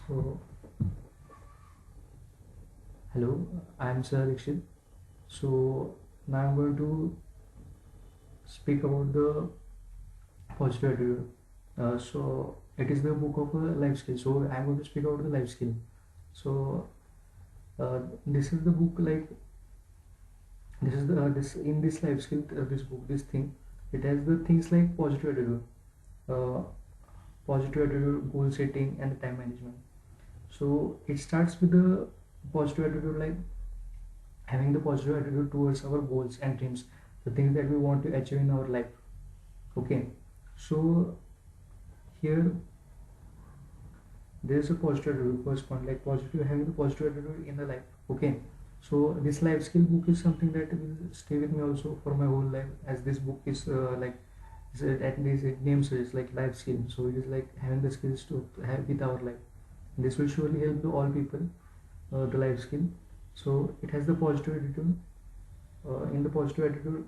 So, hello, I am Siddharth Dixit. So, now I'm going to speak about the positive attitude. It is the book of a life skill. So, I'm going to speak about the life skill. So, this is the book like this is the this in this life skill this book this thing it has the things like uh, positive attitude, goal setting, and the time management. So, it starts with the positive attitude like having the positive attitude towards our goals and dreams, the things that we want to achieve in our life. Okay, so here there is a positive attitude. First point, like positive, having the positive attitude in the life. Okay, so this life skill book is something that will stay with me also for my whole life, as this book is at least it names it like life skill. So it is like having the skills to have with our life. This will surely help to all people. The life skill. So it has the positive attitude. In the positive attitude,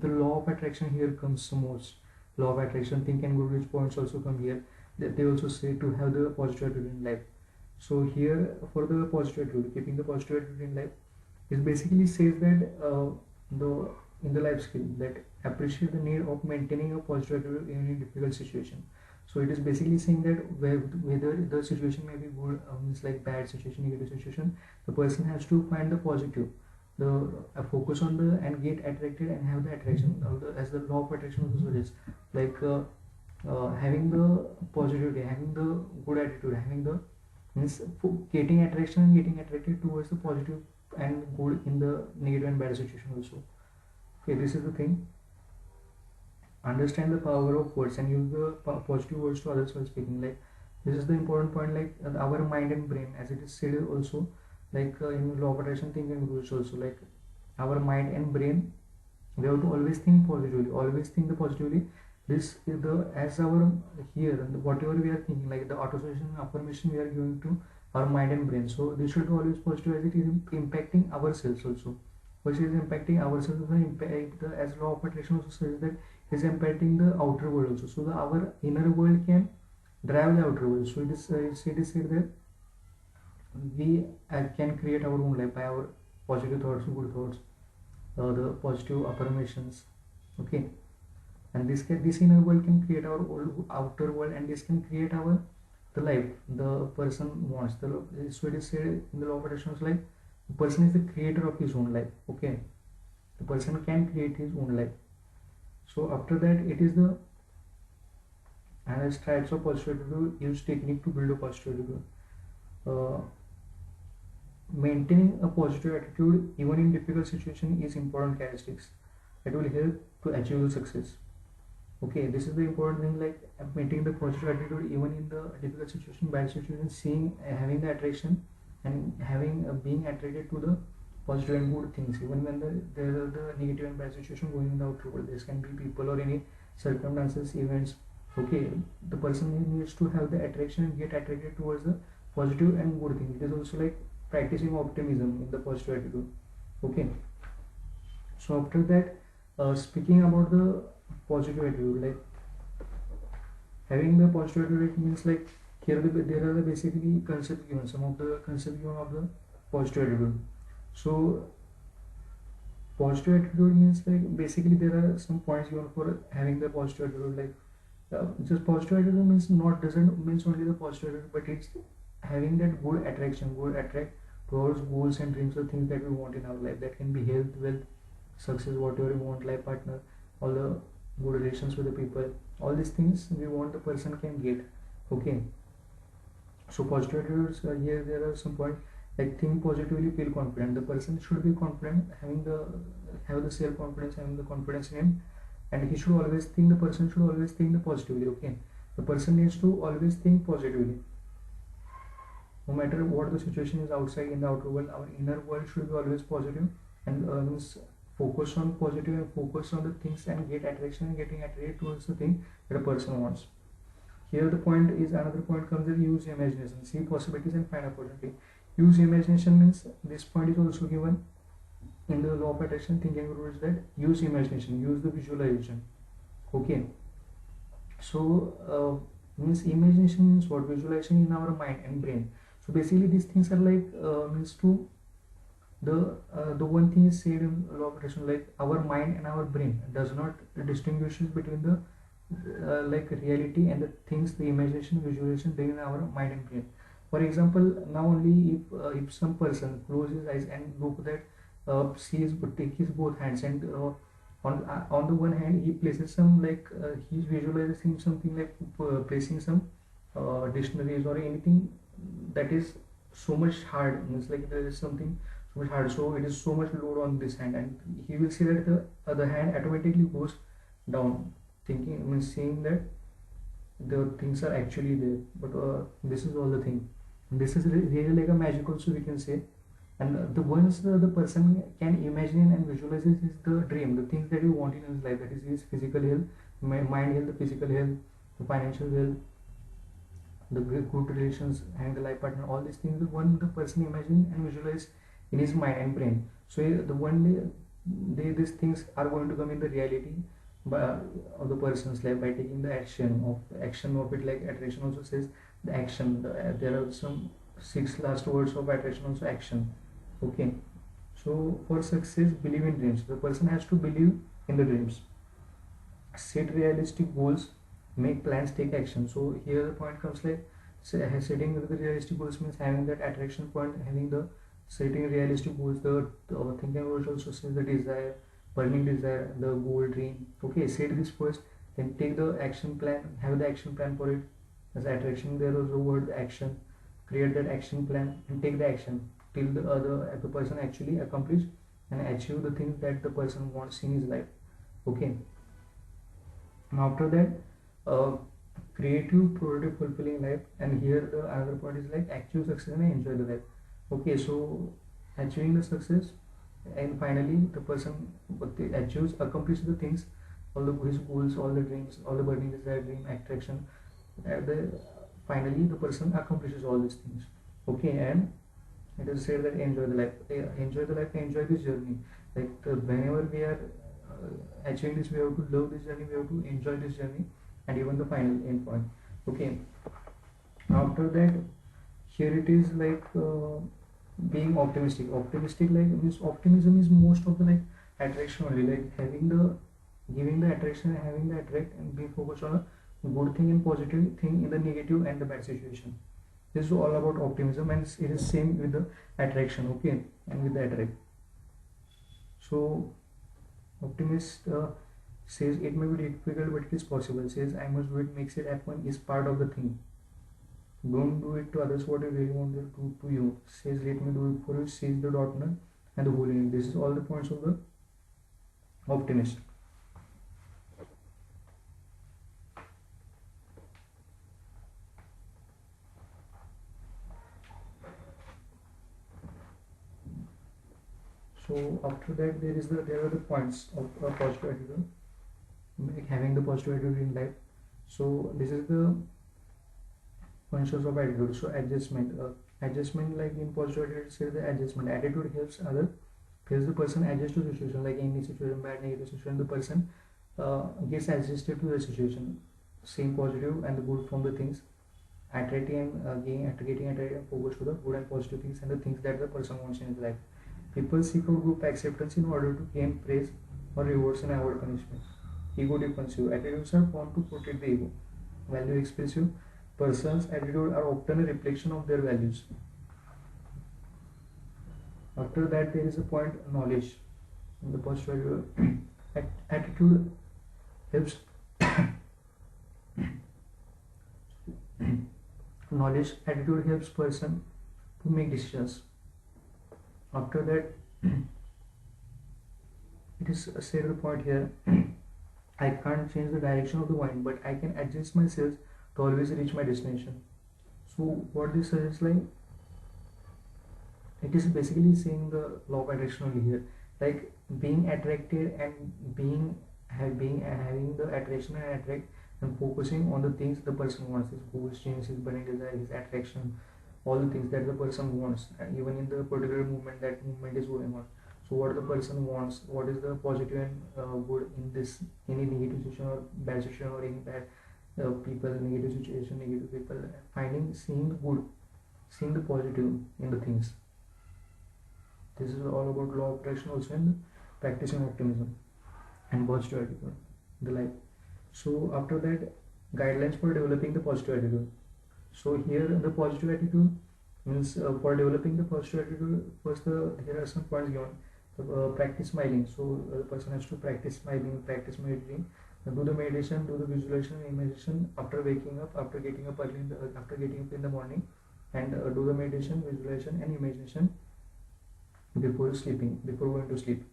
the law of attraction here comes the most. Law of attraction, think and good which points also come here. That they also say to have the positive attitude in life. So here for the positive attitude, keeping the positive attitude in life, it basically says that the in the life skill that appreciate the need of maintaining a positive attitude in a difficult situation. So it is basically saying that whether the situation may be good, means like bad situation, negative situation, the person has to find the positive, the focus on the and get attracted and have the attraction as the law of attraction also suggests, like having the positivity, having the good attitude, having the means getting attraction and getting attracted towards the positive and good in the negative and bad situation also. Okay, this is the thing. Understand the power of words and use the positive words to others while speaking. Like this is the important point. Like our mind and brain, as it is said also, like in law of attraction thinking rules also, like our mind and brain, we have to always think positively. Always think the positively. This is the as our here and whatever we are thinking, like the association affirmation we are giving to our mind and brain. So this should be always positive as it is impacting ourselves also. Which is impacting ourselves, as law of attraction also says that is impacting the outer world also. So the our inner world can drive the outer world. So it is said that we can create our own life by our positive thoughts, good thoughts, the positive affirmations. Okay, and this inner world can create our outer world, and this can create our the life the person wants. So it is said in the law of attraction like the person is the creator of his own life. Okay, the person can create his own life. So after that, it is the analyze types of positive attitude, use technique to build a positive attitude. Uh, Maintaining a positive attitude even in difficult situation is important characteristics that will help to achieve the success. Okay, this is the important thing, like maintaining the positive attitude even in the difficult situation, bad situation, seeing having the attraction and having being attracted to the positive and good things even when there are the negative and bad situation going in the outer world. This can be people or any circumstances, events. Okay, the person needs to have the attraction and get attracted towards the positive and good things. It is also like practicing optimism in the positive attitude. Okay, so after that, speaking about the positive attitude, like having the positive attitude, it means like here there are the basically concepts given, some of the concepts given of the positive attitude. So positive attitude means like basically there are some points given for having the positive attitude. Like just positive attitude means not doesn't means only the positive attitude, but it's having that good attraction, good attract towards goals and dreams, or things that we want in our life. That can be health, wealth, success, whatever we want, life partner, all the good relations with the people, all these things we want the person can get. Okay, so positive attitudes, here there are some points like think positively, feel confident. The person should be confident, have the self confidence, having the confidence in him, and he should always think, the person should always think the positively. Okay, the person needs to always think positively no matter what the situation is outside in the outer world. Our inner world should be always positive, and means focus on positive and focus on the things and get attraction and getting attracted towards the thing that a person wants. Here the point is, another point comes that use imagination, see possibilities and find opportunity. Use imagination means this point is also given in the law of attraction thinking rules, that use imagination, use the visualization. Okay, so Means imagination means what? Visualization in our mind and brain. So basically these things are like means to the one thing is said in law of attraction, like our mind and our brain does not distinguish between the like reality and the things, the imagination, visualization done in our mind and brain. For example, now only if some person close his eyes and look that sees, take his both hands and on the one hand he places some like he's visualizing something like placing some dictionaries or anything that is so much hard, means like there is something so much hard, so it is so much load on this hand, and he will see that the other hand automatically goes down, thinking, means seeing that the things are actually there, but this is all the thing. This is really like a magic also we can say. And the ones the person can imagine and visualize is the dream, the things that you want in his life, that is his physical health, mind health, the physical health, the financial health, the good relations and the life partner, all these things the one the person imagine and visualize in his mind and brain. So the one day these things are going to come in the reality by, of the person's life, by taking the action of it. Like attraction also says the action, there are some 6 last words of attraction also, action. Okay, so for success, believe in dreams. The person has to believe in the dreams, set realistic goals, make plans, take action. So here the point comes like setting the realistic goals means having that attraction point, having the setting realistic goals. The thinking approach also says the desire, burning desire, the goal, dream. Okay, set this first, then take the action plan, have the action plan for it. As attraction, there is the word action. Create that action plan and take the action till the person actually accomplish and achieve the things that the person wants in his life. Okay. After that, creative, productive, fulfilling life. And here the another point is like achieve success and enjoy the life. Okay, so achieving the success, and finally the person achieves, accomplishes the things, all the his goals, all the dreams, all the burning desire, dream, attraction. Finally the person accomplishes all these things. Okay, and it is said that enjoy the life, enjoy the life, enjoy this journey. Like whenever we are achieving this, we have to love this journey, we have to enjoy this journey, and even the final end point. Okay, after that, here it is like being optimistic like means optimism is most of the like attraction only, like having the giving the attraction, having the attract and being focused on a good thing and positive thing in the negative and the bad situation. This is all about optimism, and it is same with the attraction. Okay, and with the attract. So optimist says it may be difficult but it is possible, says I must do it, makes it happen, is part of the thing. Don't do it to others what you really want to do to you, says let me do it for you, says the daughter and the holy name. This is all the points of the optimist. So after that, there are the points of a positive attitude, like having the positive attitude in life. So this is the functions of attitude. So adjustment like in positive attitude, say the adjustment. Attitude helps the person adjust to the situation, like any situation, bad, negative situation, the person gets adjusted to the situation. Same positive and the good from the things, attracting getting focus to the good and positive things and the things that the person wants in his life. People seek out group acceptance in order to gain praise or rewards and avoid punishment. Ego defensive attitudes are formed to protect the ego. Value expressive persons' attitude are often a reflection of their values. After that, there is a point knowledge. In the positive attitude helps knowledge attitude helps person to make decisions. After that, it is said the point here I can't change the direction of the wind, but I can adjust myself to always reach my destination. So what this suggests, like it is basically saying the law of attraction only here, like being attracted and having the attraction and attract and focusing on the things the person wants, his goals, dreams, his burning desire, his attraction, all the things that the person wants, and even in the particular movement that movement is going on. So what the person wants, what is the positive and good in this, any negative situation or bad situation or any bad people, negative situation, negative people, finding, seeing the good, seeing the positive in the things. This is all about law of attraction also, and practicing optimism and positive attitude in the life. So after that, guidelines for developing the positive attitude. So here the positive attitude means, for developing the positive attitude, first there are some points given. Practice smiling. So the person has to practice smiling, practice meditating, do the meditation, do the visualization and imagination after waking up, after getting up early after getting up in the morning, and do the meditation, visualization and imagination before sleeping, before going to sleep.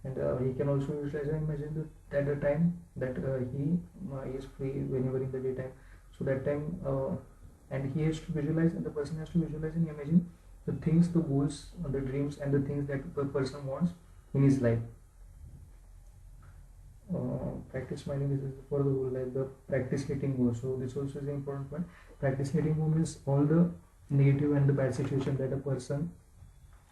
And he can also visualize and imagine that at the time that he is free whenever in the daytime. So that time, and he has to visualize, and the person has to visualize and imagine the things, the goals, the dreams, and the things that the person wants in his life. Practice smiling is for the whole life. The practice letting go. So this also is an important point. Practice letting go means all the negative and the bad situation that a person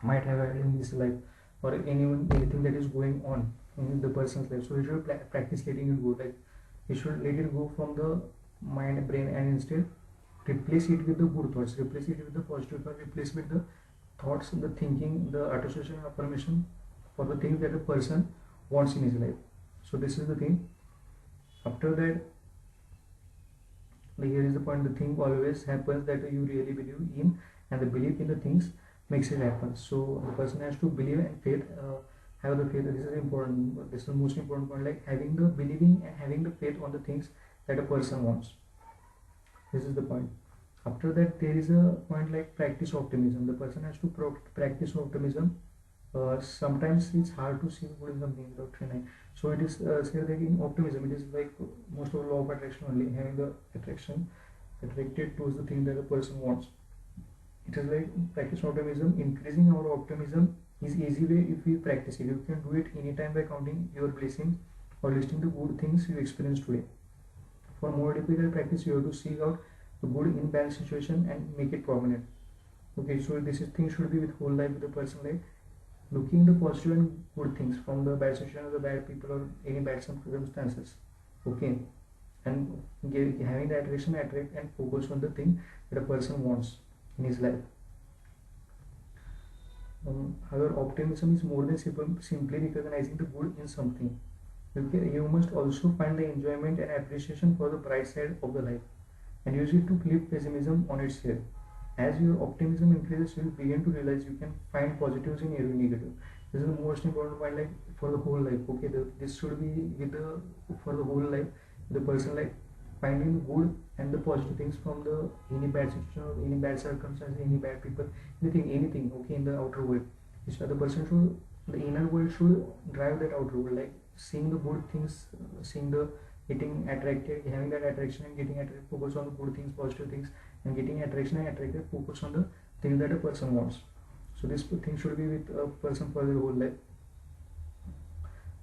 might have had in his life, or anything that is going on in the person's life. So he should practice letting it go. Like he should let it go from the mind, brain, and instead replace it with the good thoughts, replace it with the positive thoughts, replace with the thoughts, the thinking, the association and affirmation for the things that a person wants in his life. So this is the thing. After that, here is the point. The thing always happens that you really believe in, and the belief in the things makes it happen. So the person has to believe and faith, have the faith. This is important. This is the most important point. Like having the believing and having the faith on the things that a person wants. This is the point. After that, there is a point like practice optimism. The person has to practice optimism. Sometimes it's hard to see good in something without trying. So it is said that in optimism, it is like most of the law of attraction only, having the attraction attracted towards the thing that the person wants. It is like practice optimism. Increasing our optimism is easy way if we practice it. You can do it anytime by counting your blessings or listing the good things you experience today. For more difficult practice, you have to seek out the good in bad situation and make it prominent. Okay, so this thing should be with whole life, with the person, like looking the positive and good things from the bad situation or the bad people or any bad circumstances. Okay, and having the attraction, attract and focus on the thing that a person wants in his life. However, optimism is more than simply recognizing the good in something. Okay, you must also find the enjoyment and appreciation for the bright side of the life, and use it to flip pessimism on its head. As your optimism increases, you will begin to realize you can find positives in every negative. This is the most important point, like for the whole life. Okay, this should be with the for the whole life. The person like finding the good and the positive things from the any bad situation or any bad circumstance, any bad people, anything. Okay, in the outer world, the person should, the inner world should drive that outer world, like seeing the good things, seeing the getting attracted, having that attraction and getting attracted, focus on the good things, positive things, and getting attraction and attracted, focus on the things that a person wants. So this thing should be with a person for their whole life.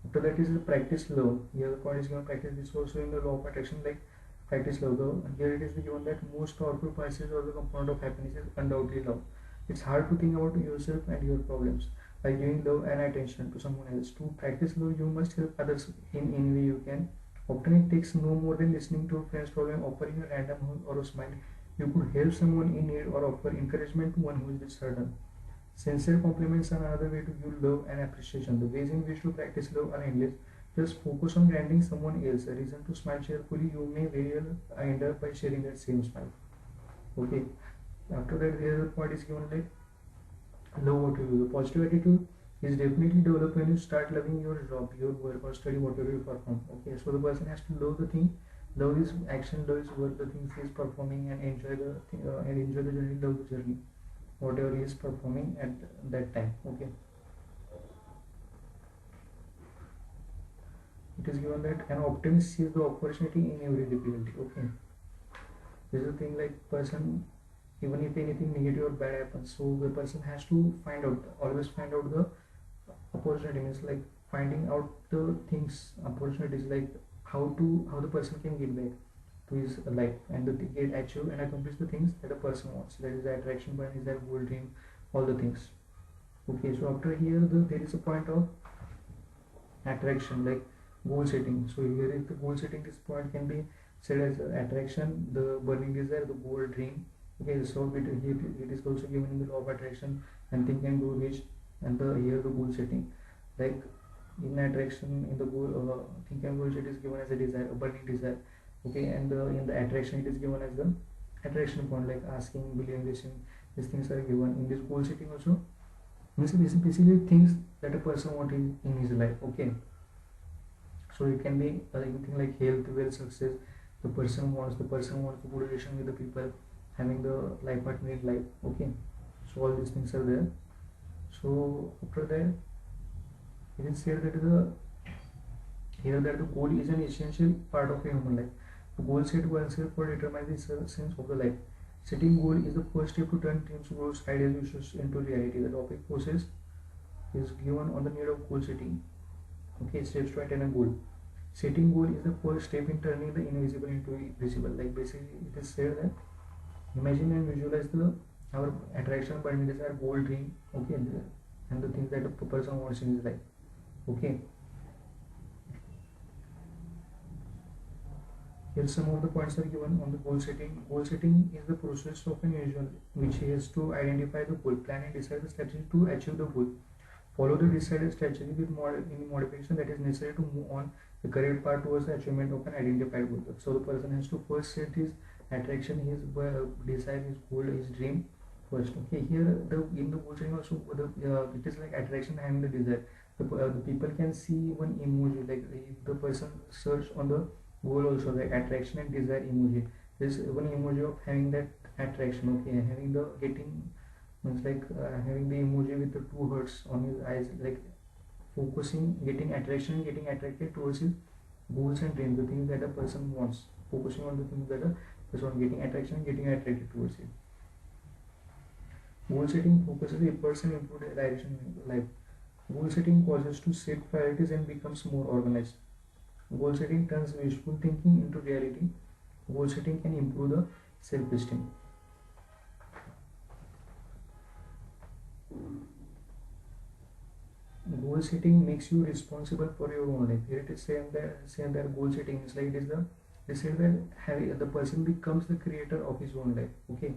After that is the practice love. Here the point is given practice. This also in the law of attraction, like practice love. Here it is given that most powerful forces or the component of happiness is undoubtedly love. It's hard to think about yourself and your problems by giving love and attention to someone else. To practice love, you must help others in any way you can. Often it takes no more than listening to a friend's problem, offering a random hug or a smile. You could help someone in need or offer encouragement to one who is disheartened. Sincere compliments are another way to give love and appreciation. The ways in which to practice love are endless. Just focus on granting someone else a reason to smile cheerfully. You may very well end up by sharing that same smile. Okay. After that, the other point is given like love what you do. The positive attitude is definitely developed when you start loving your job, your work, or study, whatever you perform. Okay, so the person has to love the thing, love his action, love his work, the things he is performing, and enjoy the journey, love the journey, whatever he is performing at that time. Okay, it is given that an optimist sees the opportunity in every difficulty. Okay, this is the thing, like person, even if anything negative or bad happens, so the person has to always find out the opportunity, means like finding out the things, opportunities, like how the person can give back to his life and get achieve and accomplish the things that a person wants. That is the attraction point, is that goal, dream, all the things. Okay, so after here there is a point of attraction, like goal setting. So here is the goal setting. This point can be said as attraction, the burning desire, the goal, dream. Okay, so it is also given in the law of attraction, and think and grow rich, and the here the goal setting. Like in attraction, in the goal, think and grow rich, it is given as a desire, a burning desire. Okay, and in the attraction, it is given as the attraction point, like asking, believing, receiving. These things are given in this goal setting also. Means basically things that a person wants in his life. Okay, so it can be anything like health, wealth, success. The person wants the good relation with the people, having the life partner in life. Okay, so all these things are there. So after that, it is said that the goal is an essential part of a human life. The goal set oneself for determines the sense of the life. Setting goal is the first step to turn dreams, goals, ideas, wishes into reality. The topic process is given on the need of goal setting. Okay, steps to attain a goal. Setting goal is the first step in turning the invisible into visible. Like basically, it is said that imagine and visualize our attraction, but it is our goal, dream. Okay, and the things that a person wants in his life. Okay, here some of the points are given on the goal setting. Goal setting is the process of an individual which is to identify the goal, plan and decide the strategy to achieve the goal. Follow the decided strategy with any modification that is necessary to move on the correct path towards the achievement of an identified goal. So the person has to first set his attraction, his desire, his goal, his dream first. Okay, here in the goal setting also it is like attraction having the desire. The people can see one emoji, like if the person search on the goal also, like attraction and desire emoji. There's one emoji of having that attraction. Okay, having the getting means like having the emoji with the two hearts on his eyes, like focusing, getting attraction, getting attracted towards his goals and dreams, the things that a person wants, focusing on the things that a person getting attraction, getting attracted towards it. Goal setting focuses a person into the direction in life. Goal setting causes to set priorities and becomes more organized. Goal setting turns wishful thinking into reality. Goal setting can improve the self-esteem. Goal setting makes you responsible for your own life. Here it is saying that goal setting is like it is they say that the person becomes the creator of his own life. Okay,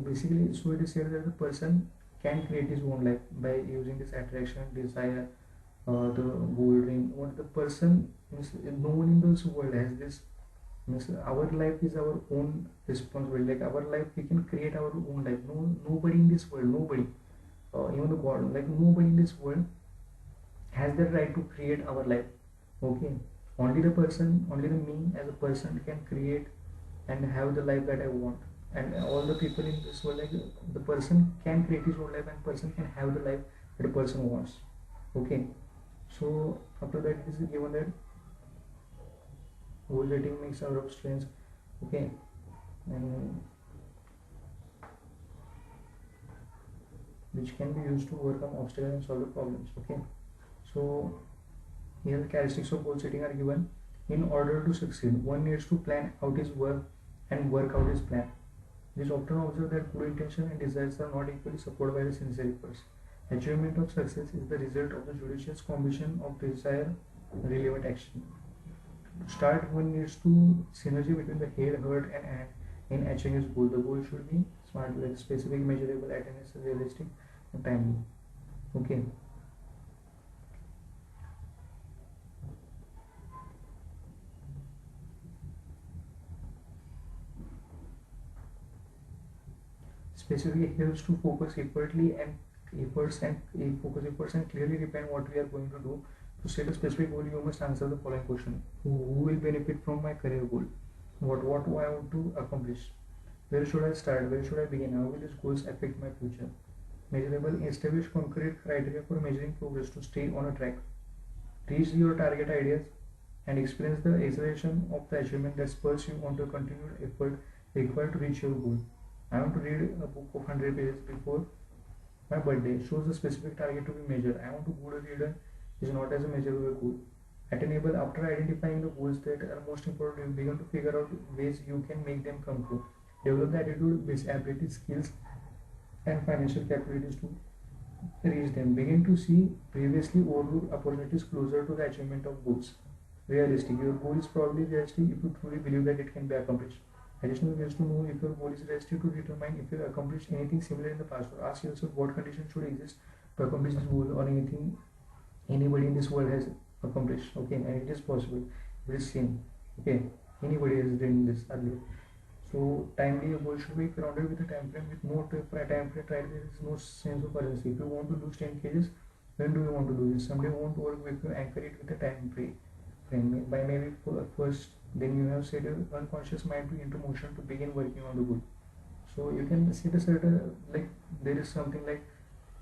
basically, so it is said that the person can create his own life by using this attraction, desire, the goal, dream. What the person means, no one in this world has this. Means our life is our own responsibility. Like our life, we can create our own life. Nobody in this world, nobody, even the God, like nobody in this world has the right to create our life. Okay, only the person, only the me as a person can create and have the life that I want. And all the people in this world, like the person can create his own life and person can have the life that a person wants. Okay, so after that it is given that goal setting makes out of strengths. Okay, and which can be used to overcome obstacles and solve the problems. Okay, so here the characteristics of goal setting are given. In order to succeed, one needs to plan out his work and work out his plan. It is often observed that good intention and desires are not equally supported by the sincere efforts. Achievement of success is the result of the judicious combination of desire and relevant action. To start, one needs to synergy between the head, heart, and hand in achieving his goal. The goal should be smart, like specific, measurable, attainable, realistic, and timely. Okay. Specifically helps to focus efforts and clearly define what we are going to do. To set a specific goal, you must answer the following question: Who will benefit from my career goal? What do I want to accomplish? Where should I start? Where should I begin? How will these goals affect my future? Measurable, establish concrete criteria for measuring progress to stay on a track. Reach your target ideas and experience the exhilaration of the achievement that spurs you on to continued effort required to reach your goal. I want to read a book of 100 pages before my birthday. Shows the specific target to be measured. I want to be a reader is not as a measurable goal. Attainable, after identifying the goals that are most important, you begin to figure out ways you can make them come true. Develop the attitude, base abilities, skills, and financial capabilities to reach them. Begin to see previously overlooked opportunities closer to the achievement of goals. realistic. Your goal is probably realistic if you truly believe that it can be accomplished. Additional ways to know if your goal is realistic to determine if you accomplished anything similar in the past, or ask yourself what conditions should exist to accomplish this goal, or anything anybody in this world has accomplished. Okay, and it is possible. It is same. Okay, anybody has done this earlier. So timely a goal should be grounded with a time frame. With no time frame, right, there is no sense of urgency. If you want to lose 10 kgs, when do you want to do this? Someday you want to work with, you anchor it with a time frame. By maybe first, then you have set your unconscious mind to into motion to begin working on the goal. So you can set a certain, like, there is something like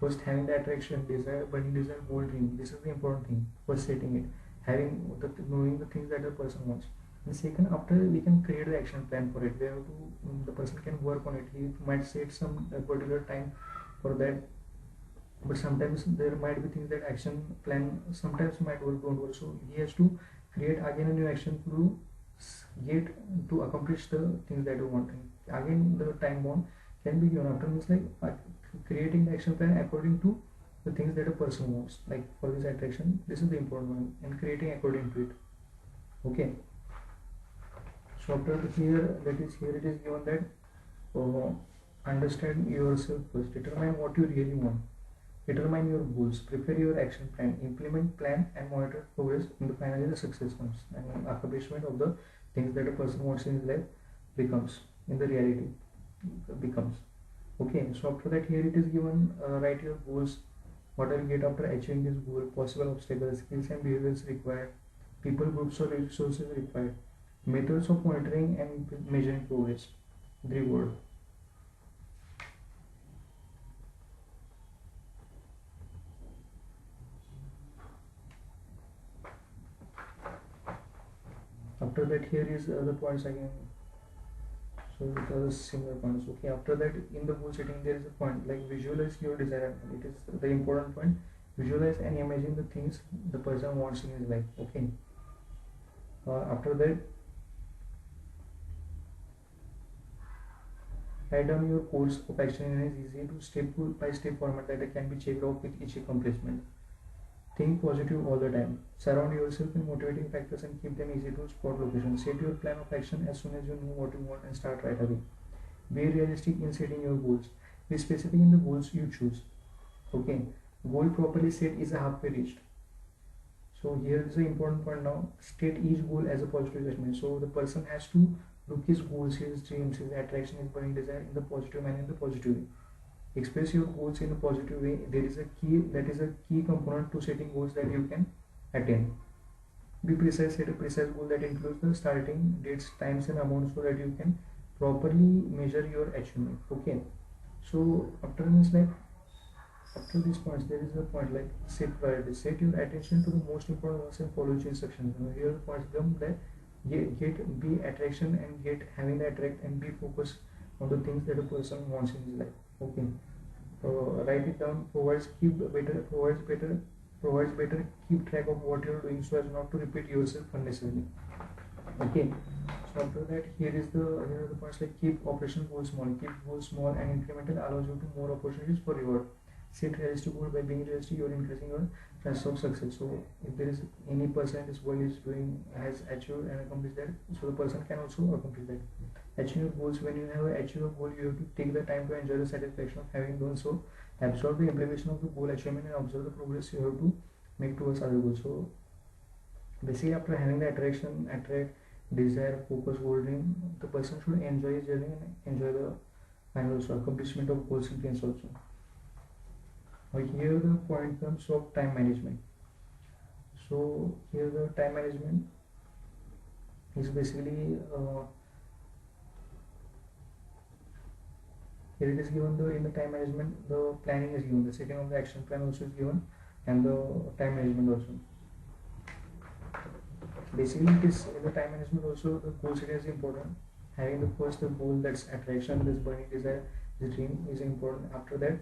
first having the attraction, desire, burning desire, goal, dream. This is the important thing. First setting it, having the knowing the things that the person wants. And second, after we can create the action plan for it. We have to, the person can work on it. He might set some particular time for that, but sometimes there might be things that action plan sometimes might work, don't work. So he has to create again a new action to get to accomplish the things that you want. Again, the time bound can be given after, means like creating the action plan according to the things that a person wants. Like for this attraction, this is the important one, and creating according to it. Okay. So after here, that is here it is given that understand yourself first, determine what you really want, determine your goals, prepare your action plan, implement plan and monitor progress, and finally the success comes and accomplishment of the things that a person wants in his life becomes in the reality becomes. Okay, so after that here it is given, write your goals, what will you get after achieving this goal, possible obstacles, skills and behaviors required, people, groups or resources required, methods of monitoring and measuring progress, the reward. After that here is the points again. So it was similar points. Okay, after that in the goal setting there is a point like visualize your desire. It is the important point. Visualize and imagine the things the person wants in his life. Okay. After that, write down your course of action in an easy to step by step format that can be checked off with each accomplishment. Think positive all the time. Surround yourself with motivating factors and keep them easy to spot location. Set your plan of action as soon as you know what you want and start right away. Be realistic in setting your goals. Be specific in the goals you choose. Okay. Goal properly set is a halfway reached. So here is the important point now. State each goal as a positive judgment. So the person has to look his goals, his dreams, his attraction, his burning desire in the positive manner, in the positive way. Express your goals in a positive way. There is a key, that is a key component to setting goals that you can attain. Be precise, set a precise goal that includes the starting dates, times and amounts so that you can properly measure your achievement. Okay, so after this, like after these points there is a point like set priorities. Set your attention to the most important ones and follow its instructions. Here the points come that be attraction and get having the attract and be focused on the things that a person wants in his life. Okay, write it down. Provides better keep track of what you're doing so as not to repeat yourself unnecessarily. Okay, so after that here are the points like keep operation goals small. Keep goals small and incremental allows you to more opportunities for reward. Set realistic goal. By being realistic you're increasing your chance of success. So if there is any person in this world is doing has achieved and accomplished that, so the person can also accomplish that. Achieve your goals. When you have achieved a goal, you have to take the time to enjoy the satisfaction of having done so. Absorb the implementation of the goal achievement and observe the progress you have to make towards other goals. So basically after having the attract, desire, focus, goal, dream, the person should enjoy his journey and enjoy the final also accomplishment of goals and dreams also. Here the point comes of time management. So here the time management is basically here it is given in the time management the planning is given, the setting of the action plan also is given, and the time management also. Basically it is in the time management also the goal setting is important. Having the first the goal, that's attraction, this burning desire, this dream is important. After that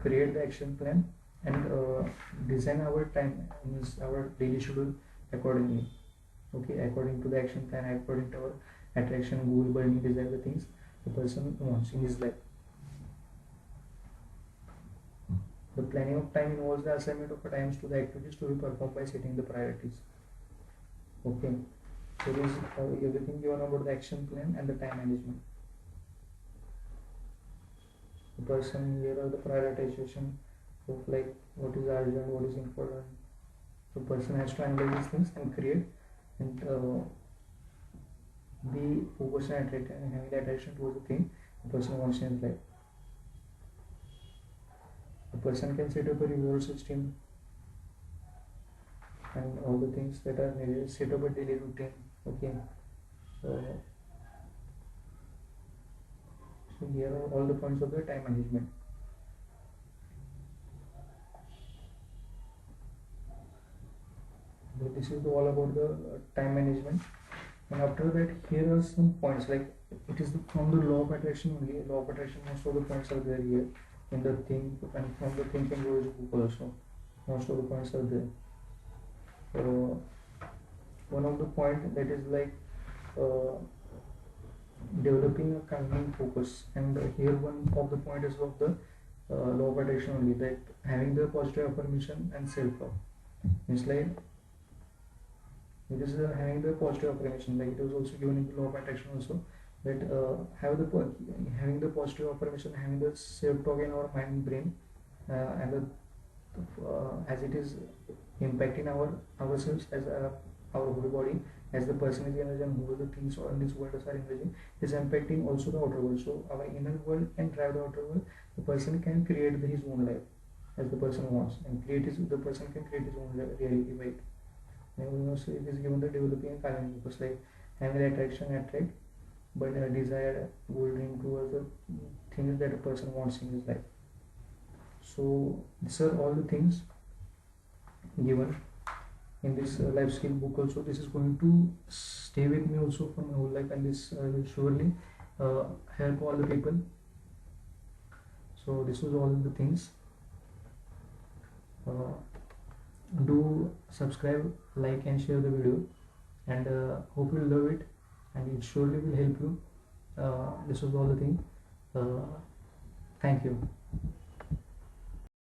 create the action plan and design our time, means our daily schedule accordingly. Okay, according to the action plan, according to our attraction, goal, burning desire, the things the person wants in his life. The planning of time involves the assignment of times to the activities to be performed by setting the priorities. Okay, so this everything given about the action plan and the time management. The person here are the prioritization of like what is urgent, what is important. The person has to analyze these things and create and be focused and attract and having the attention towards the thing the person wants in his life. The person can set up a reward system and all the things that are needed. Set up a daily routine. Okay. So, so here are all the points of the time management. So this is all about the time management. And after that, here are some points like it is from the law of attraction only. Law of attraction, most of the points are there here in the thing, and from the think and grow book also. Most of the points are there. So one of the point that is like uh, developing a calming focus, and here one of the point is of the law of attraction only, that having the positive affirmation and self-love. It's like it is having the positive affirmation, like it was also given in the law of attraction also, that having the positive affirmation, having the self-talk in our mind and brain, and as it is impacting ourselves as our whole body, as the person is energy and whole the things in this world are energy, is impacting also the outer world. So our inner world can drive the outer world. The person can create his own life as the person wants, and the person can create his own reality by it. And we also it is given the developing a calming focus, like having attraction attract, but a desire will dream towards the things that a person wants in his life. So these are all the things given in this life skill book also. This is going to stay with me also for my whole life, and this will surely help all the people. So this was all the things. Do subscribe, like and share the video, and hope you love it, and it surely will help you. This was all the thing. Thank you.